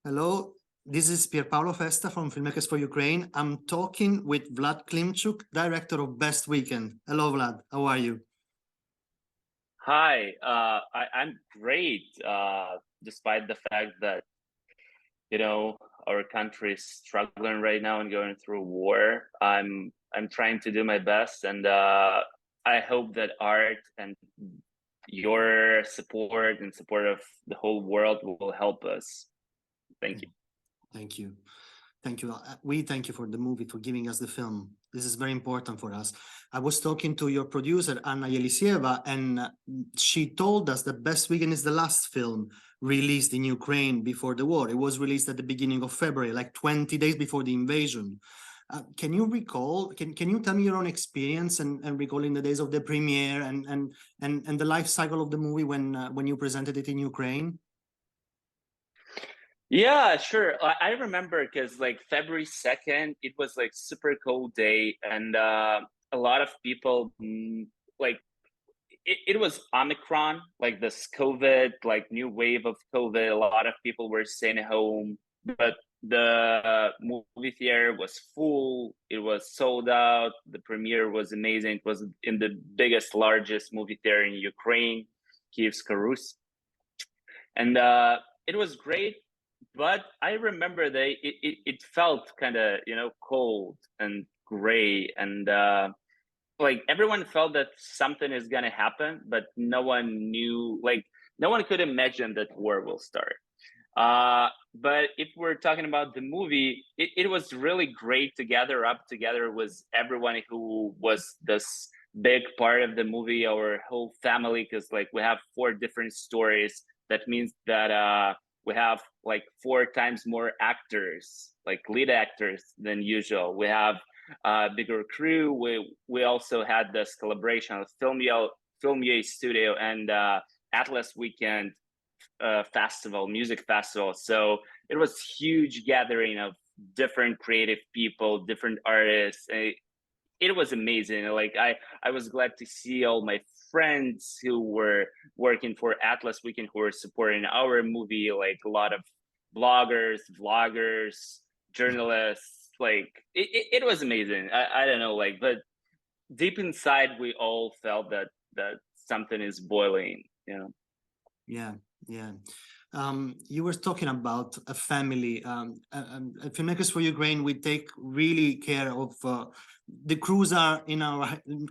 Hello, this is Pierpaolo Festa from Filmmakers for Ukraine. I'm talking with Vlad Klimchuk, director of Best Weekend. Hello, Vlad. How are you? Hi, I'm great, despite the fact that, our country is struggling right now and going through war. I'm trying to do my best, and I hope that art and your support and support of the whole world will help us. Thank you. Thank you. Thank you. We thank you for the movie, for giving us the film. This is very important for us. I was talking to your producer, Anna Yelisieva, and she told us that Best Weekend is the last film released in Ukraine before the war. It was released at the beginning of February, like 20 days before the invasion. Can you recall, can you tell me your own experience and recalling the days of the premiere and the life cycle of the movie when you presented it in Ukraine? Yeah, sure. I remember because like February 2nd, it was like super cold day, and a lot of people like it was Omicron, like this COVID, like new wave of COVID. A lot of people were staying home, but the movie theater was full. It was sold out. The premiere was amazing. It was in the biggest, largest movie theater in Ukraine, Kiev's Rus, and it was great. But I remember it felt kind of cold and gray, and like everyone felt that something is gonna happen, but no one knew, like no one could imagine that war will start. But if we're talking about the movie, it was really great to gather up together with everyone who was this big part of the movie, our whole family, because like we have 4 different stories. That means that we have like 4 times more actors, like lead actors than usual. We have bigger crew. We also had this collaboration with Filmier Studio and Atlas Weekend festival, music festival. So it was huge gathering of different creative people, different artists. It was amazing. Like I was glad to see all my friends who were working for Atlas Weekend who were supporting our movie, like a lot of bloggers, vloggers, journalists. Like it was amazing. I don't know, like, but deep inside we all felt that something is boiling, Yeah, yeah. You were talking about a family. At Filmmakers for Ukraine, we take really care of the crews are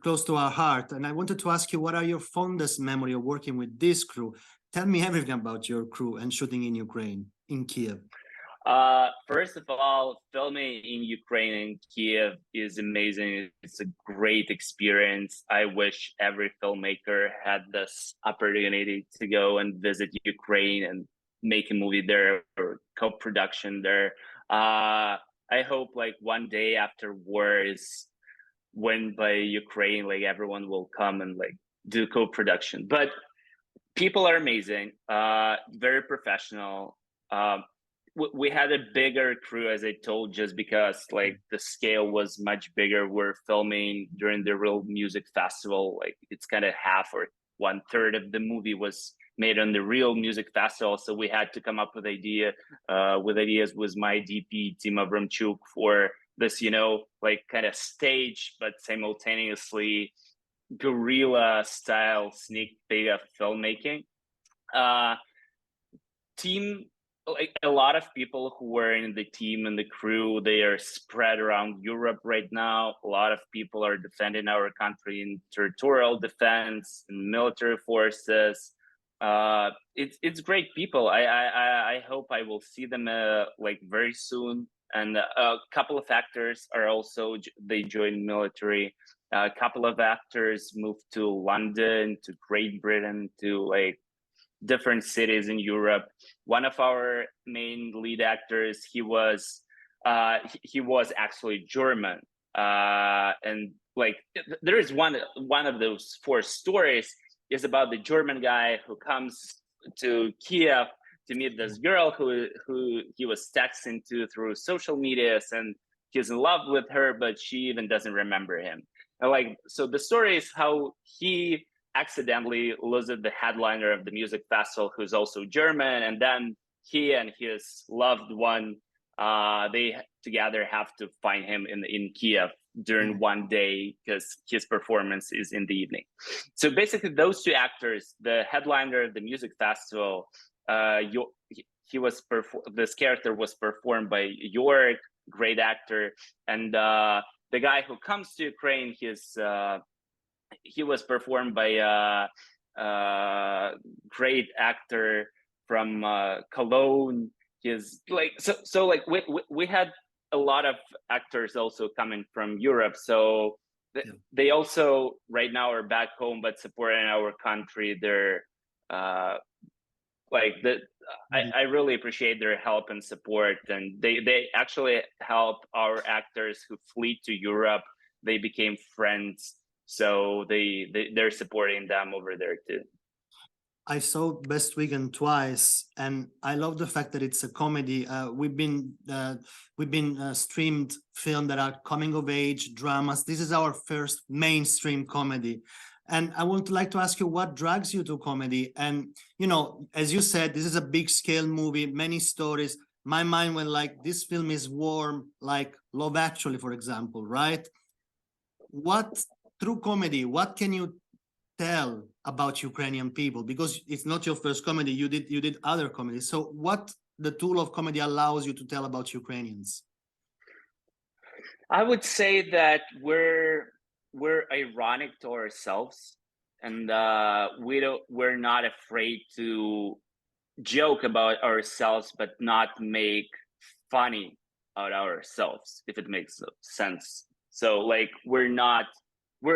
close to our heart. And I wanted to ask you, what are your fondest memory of working with this crew? Tell me everything about your crew and shooting in Ukraine, in Kiev. First of all, filming in Ukraine and Kiev is amazing. It's a great experience. I wish every filmmaker had this opportunity to go and visit Ukraine and make a movie there or co-production there. I hope like one day after war is won by Ukraine, like everyone will come and like do co-production. But people are amazing, very professional. We had a bigger crew, as I told, just because like the scale was much bigger. We're filming during the Real Music Festival. Like it's kind of half or 1/3 of the movie was made on the Real Music Festival. So we had to come up with ideas with my DP, Tim Abramchuk, for this, like kind of stage, but simultaneously guerrilla style sneak peek of filmmaking. Team, like a lot of people who were in the team and the crew, they are spread around Europe right now. A lot of people are defending our country in territorial defense and military forces. It's great people. I hope I will see them like very soon. And a couple of actors are also, they joined military. A couple of actors moved to London, to Great Britain, to like different cities in Europe. One of our main lead actors, he was actually German, and like there is one of those 4 stories is about the German guy who comes to Kiev to meet this girl who he was texting to through social medias, and he's in love with her, but she even doesn't remember him. And like, so the story is how he accidentally loses the headliner of the music festival, who's also German, and then he and his loved one, they together have to find him in Kiev during one day because his performance is in the evening. So basically, those two actors, the headliner of the music festival, this character was performed by York, great actor, and the guy who comes to Ukraine, he was performed by a great actor from Cologne. He's like so like we had a lot of actors also coming from Europe, so they also right now are back home but supporting our country. They're I really appreciate their help and support, and they actually help our actors who flee to Europe. They became friends, so they're supporting them over there too. I saw Best Weekend twice, and I love the fact that it's a comedy. We've been streamed film that are coming of age dramas. This is our first mainstream comedy, and I would like to ask you what drags you to comedy. And you know, as you said, this is a big scale movie, many stories. My mind went like, this film is warm, like Love Actually, for example, right? What through comedy? What can you tell about Ukrainian people? Because it's not your first comedy, you did other comedies. So what the tool of comedy allows you to tell about Ukrainians? I would say that we're ironic to ourselves, and we're not afraid to joke about ourselves but not make funny out ourselves, if it makes sense. So like we're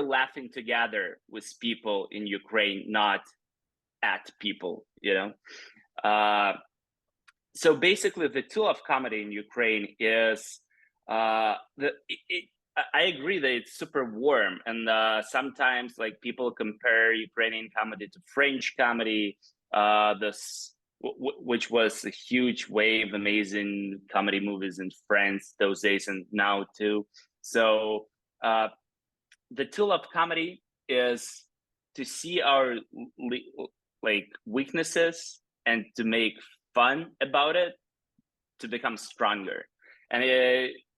laughing together with people in Ukraine, not at people, you know. So basically, the tool of comedy in Ukraine is I agree that it's super warm, and sometimes like people compare Ukrainian comedy to French comedy, which was a huge wave, amazing comedy movies in France those days and now too. So the tool of comedy is to see our like weaknesses and to make fun about it, to become stronger. And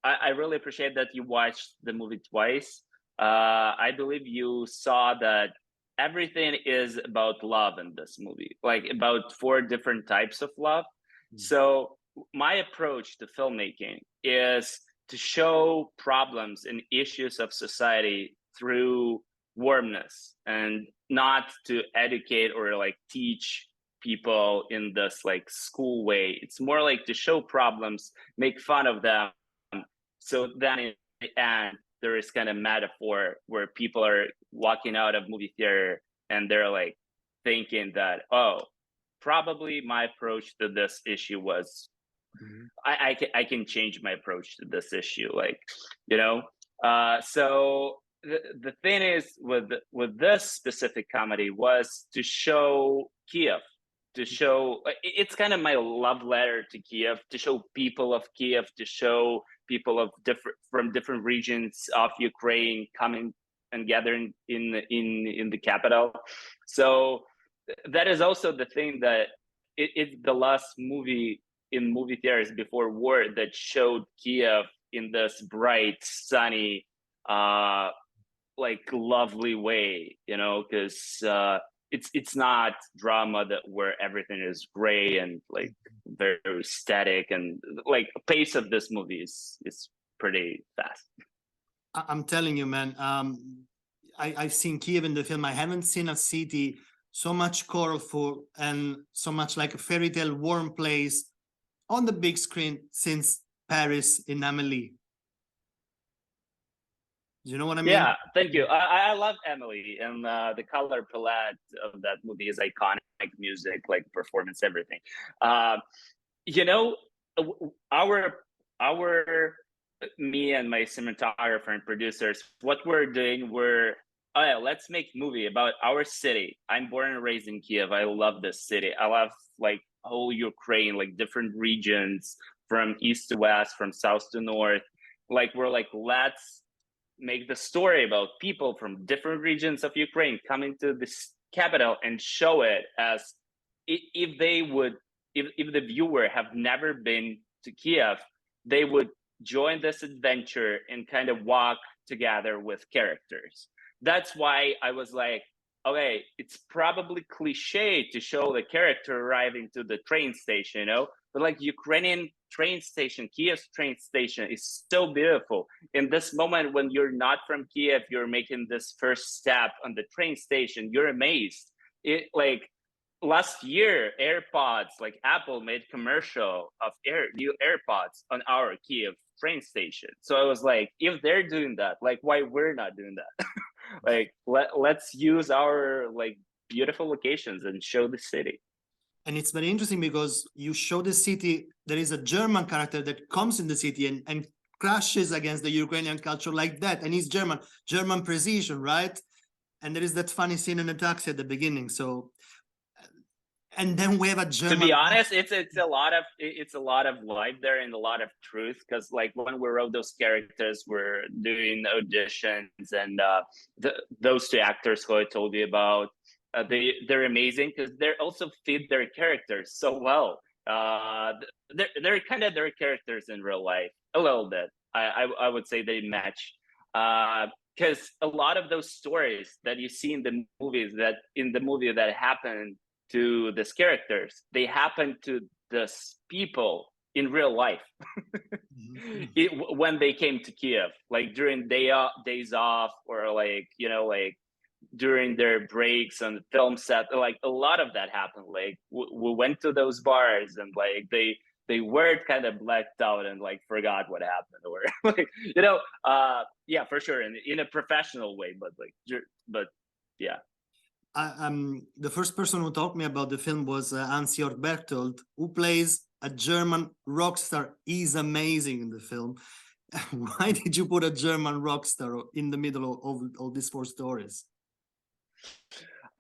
I really appreciate that you watched the movie twice. I believe you saw that everything is about love in this movie, like about 4 different types of love. So my approach to filmmaking is to show problems and issues of society through warmness, and not to educate or like teach people in this like school way. It's more like to show problems, make fun of them, so then in the end there is kind of metaphor where people are walking out of movie theater and they're like thinking that, oh, probably my approach to this issue was I can change my approach to this issue, like, you know. So the thing is with this specific comedy was to show Kiev, to show it's kind of my love letter to Kiev, to show people of Kiev, to show people of different regions of Ukraine coming and gathering in the capital. So that is also the thing that it's the last movie in movie theaters before war that showed Kiev in this bright, sunny, like lovely way, you know, because it's not drama that where everything is gray and like very static, and like the pace of this movie is pretty fast. I'm telling you, man. I've seen Kiev in the film. I haven't seen a city so much colorful and so much like a fairy tale warm place on the big screen since Paris in Amélie. You know what I mean? Yeah, thank you. I love Emily, and the color palette of that movie is iconic. Music, like performance, everything. You know, me and my cinematographer and producers, what we're doing, oh yeah, let's make movie about our city. I'm born and raised in Kiev. I love this city. I love like whole Ukraine, like different regions from east to west, from south to north. Like we're like, let's make the story about people from different regions of Ukraine coming to this capital and show it as if they would if the viewer have never been to Kiev, they would join this adventure and kind of walk together with characters. That's why I was like, okay, it's probably cliche to show the character arriving to the train station, you know, but like Ukrainian train station, Kiev's train station is so beautiful. In this moment, when you're not from Kiev, you're making this first step on the train station, you're amazed. It like last year, AirPods, like Apple made commercial of new AirPods on our Kiev train station. So I was like, if they're doing that, like why we're not doing that? Like let's use our like beautiful locations and show the city. And it's very interesting because you show the city, there is a German character that comes in the city and crashes against the Ukrainian culture like that. And he's German precision, right? And there is that funny scene in the taxi at the beginning. So, and then we have a German. To be honest, it's a lot of life there and a lot of truth. Because like when we wrote those characters, we're doing auditions, and those two actors who I told you about, they're amazing because they also fit their characters so well. They're kind of their characters in real life a little bit. I would say they match. Because a lot of those stories that you see in the movie that happened to these characters, they happen to these people in real life. When they came to Kiev, like during days off, or like, you know, like during their breaks on the film set, like a lot of that happened. Like we went to those bars and like they were kind of blacked out and like forgot what happened, or like, you know, yeah, for sure, in a professional way, but yeah. The first person who taught me about the film was Hans-Jörg Berchtold, who plays a German rock star. He's amazing in the film. Why did you put a German rock star in the middle of all these four stories?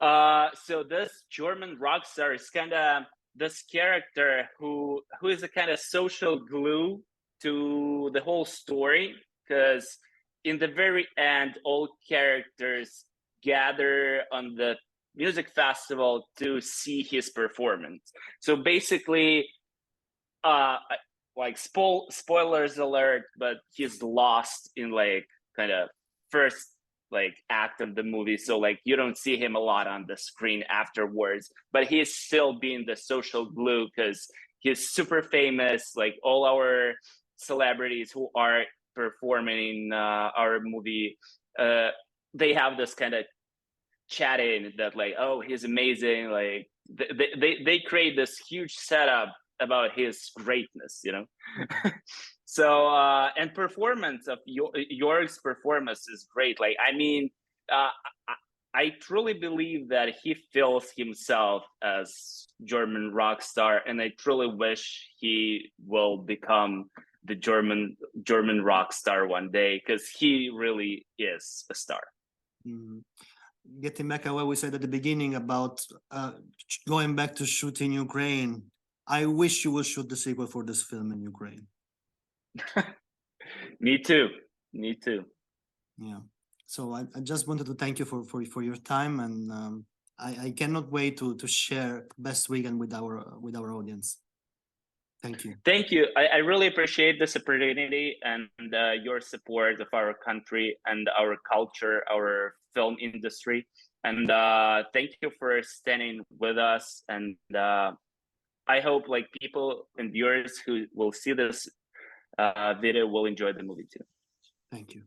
So this German rock star is kind of this character who is a kind of social glue to the whole story, because in the very end, all characters gather on the music festival to see his performance. So basically, like spoilers alert, but he's lost in like kind of first like act of the movie, so like you don't see him a lot on the screen afterwards, but he's still being the social glue because he's super famous. Like all our celebrities who are performing in our movie, they have this kind of chatting that like, oh, he's amazing, like they create this huge setup about his greatness, you know. So and performance of Jorg's performance is great. Like, I mean, I truly believe that he feels himself as German rock star, and I truly wish he will become the German rock star one day, because he really is a star. Getting back to what we said at the beginning about going back to shoot in Ukraine, I wish you would shoot the sequel for this film in Ukraine. Me too. Yeah. So I just wanted to thank you for your time, and I cannot wait to share best weekend with our audience. Thank you. Thank you. I really appreciate this opportunity and your support of our country and our culture, our film industry. And thank you for standing with us. And I hope like people and viewers who will see this video will enjoy the movie too. Thank you.